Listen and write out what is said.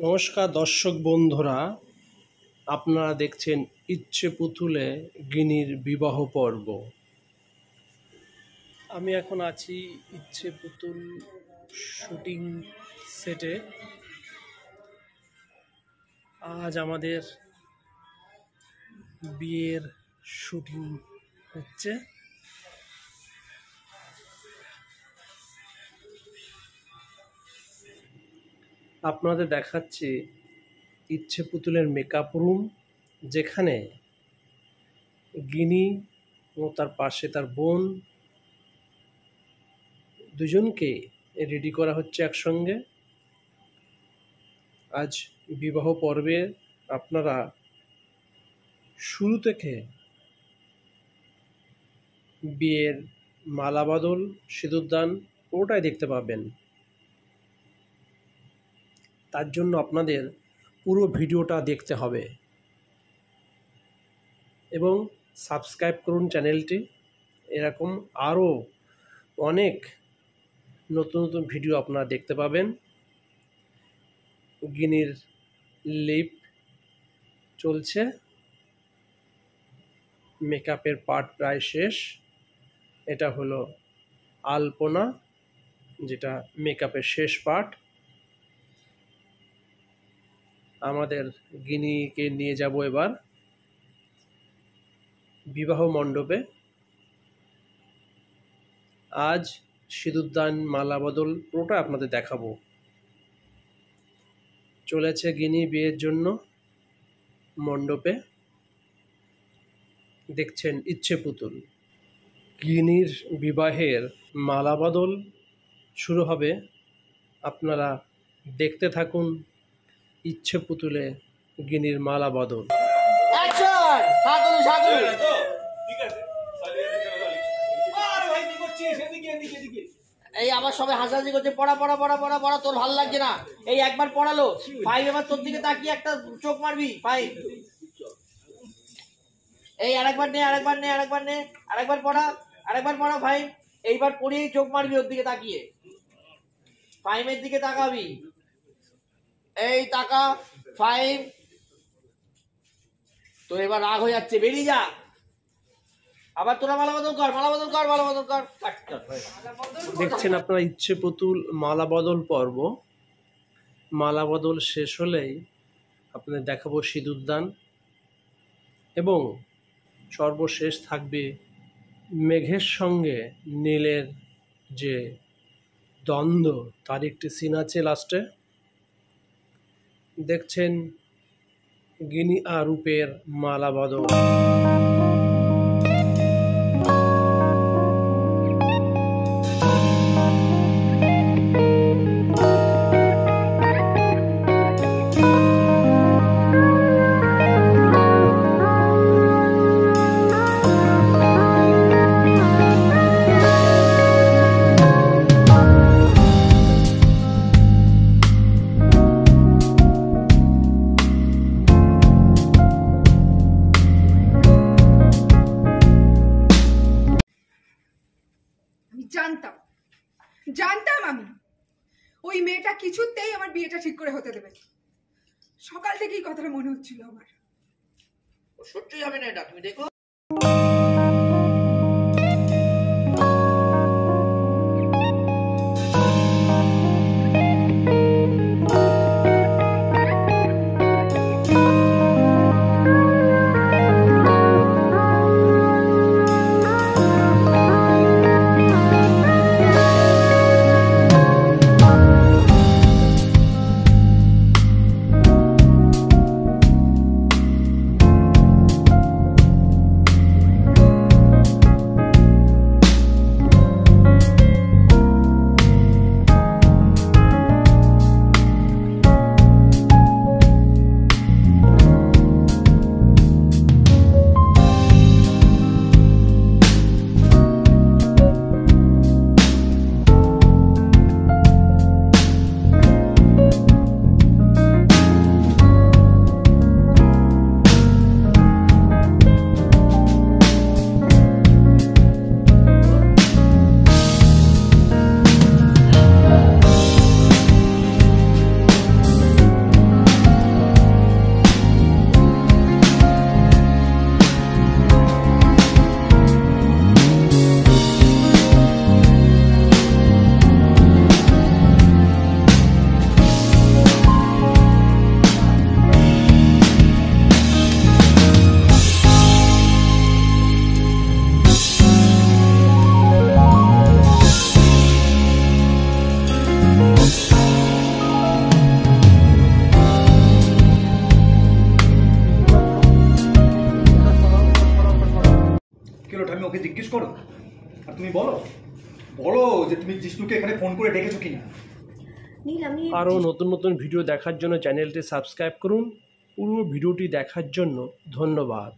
নমস্কার দর্শক বন্ধুরা, আপনারা দেখছেন ইচ্ছে পুতুলে গিনির বিবাহ পর্ব। আমি এখন আছি ইচ্ছে পুতুল শুটিং সেটে। আজ আমাদের বিয়ের শুটিং হচ্ছে। আপনাদের দেখাচ্ছি ইচ্ছে পুতুলের মেকআপ রুম, যেখানে গিনি ও তার পাশে তার বোন দুজনকে রেডি করা হচ্ছে একসঙ্গে। আজ বিবাহ পর্বে আপনারা শুরু থেকে বিয়ের মালা বদল, সিঁদুরদান পুরোটাই দেখতে পাবেন। তার জন্য আপনাদের পুরো ভিডিওটা দেখতে হবে এবং সাবস্ক্রাইব করুন চ্যানেলটি। এরকম আরও অনেক নতুন নতুন ভিডিও আপনারা দেখতে পাবেন। গিনির লিপ চলছে, মেকআপের পার্ট প্রায় শেষ। এটা হলো আলপনা, যেটা মেকআপের শেষ পার্ট। আমাদের গিনিকে নিয়ে যাব এবার বিবাহ মণ্ডপে। আজ সিঁদুরদান, মালা বদল পুরোটা আপনাদের দেখাবো। চলেছে গিনি বিয়ের জন্য মণ্ডপে। দেখছেন ইচ্ছে পুতুল। গিনির বিবাহের মালা বদল শুরু হবে, আপনারা দেখতে থাকুন ইচ্ছে পুতুলে গিনির মালা বদল। এই আবার সবাই হাসাহাসি করছে, পড়া পড়া পড়া পড়া পড়া, তোর ভালো লাগছে না? এই একবার পড়ালো ফাইভ, এবার তোর দিকে তাকিয়ে একটা চোখ মারবি ফাইভ। এই আরেকবার নে আরেকবার নে আরেকবার নে আরেকবার পড়া, আরেকবার পড়া ফাইভ। এইবার পড়িয়েই চোখ মারবি ওর দিকে তাকিয়ে, ফাইভের দিকে তাকাবি। এই তাকা ফাইভ। তো এবার রাগ হয়ে যাচ্ছে, বেরিয়ে যা। আবার তোরা মালা বদল কর, মালা বদল কর, মালা বদল কর। দেখছেন আপনারা ইচ্ছে পুতুল মালা বদল পর্ব। মালা বদল শেষ হলেই আপনাদের দেখাবো সিঁদুরদান এবং সর্বশেষ থাকবে মেঘের সঙ্গে নীলের যে দ্বন্দ্ব, তার একটি সিন আছে লাস্টে। দেখছেন গিনি আর রূপের মালা বদল। জানতাম আমি ওই মেয়েটা কিছুতেই আমার বিয়েটা ঠিক করে হতে দেবে। সকাল থেকেই কথাটা মনে হচ্ছিল আমার। সত্যি হবে না এটা, তুমি দেখো। ওকে জিজ্ঞেস করো। আর তুমি বলো বলো যে তুমি জিষ্ণুকে এখানে ফোন করে ডেকেছো কিনা। নীল আমি আরও নতুন নতুন ভিডিও দেখার জন্য চ্যানেলটি সাবস্ক্রাইব করুন। পুরো ভিডিওটি দেখার জন্য ধন্যবাদ।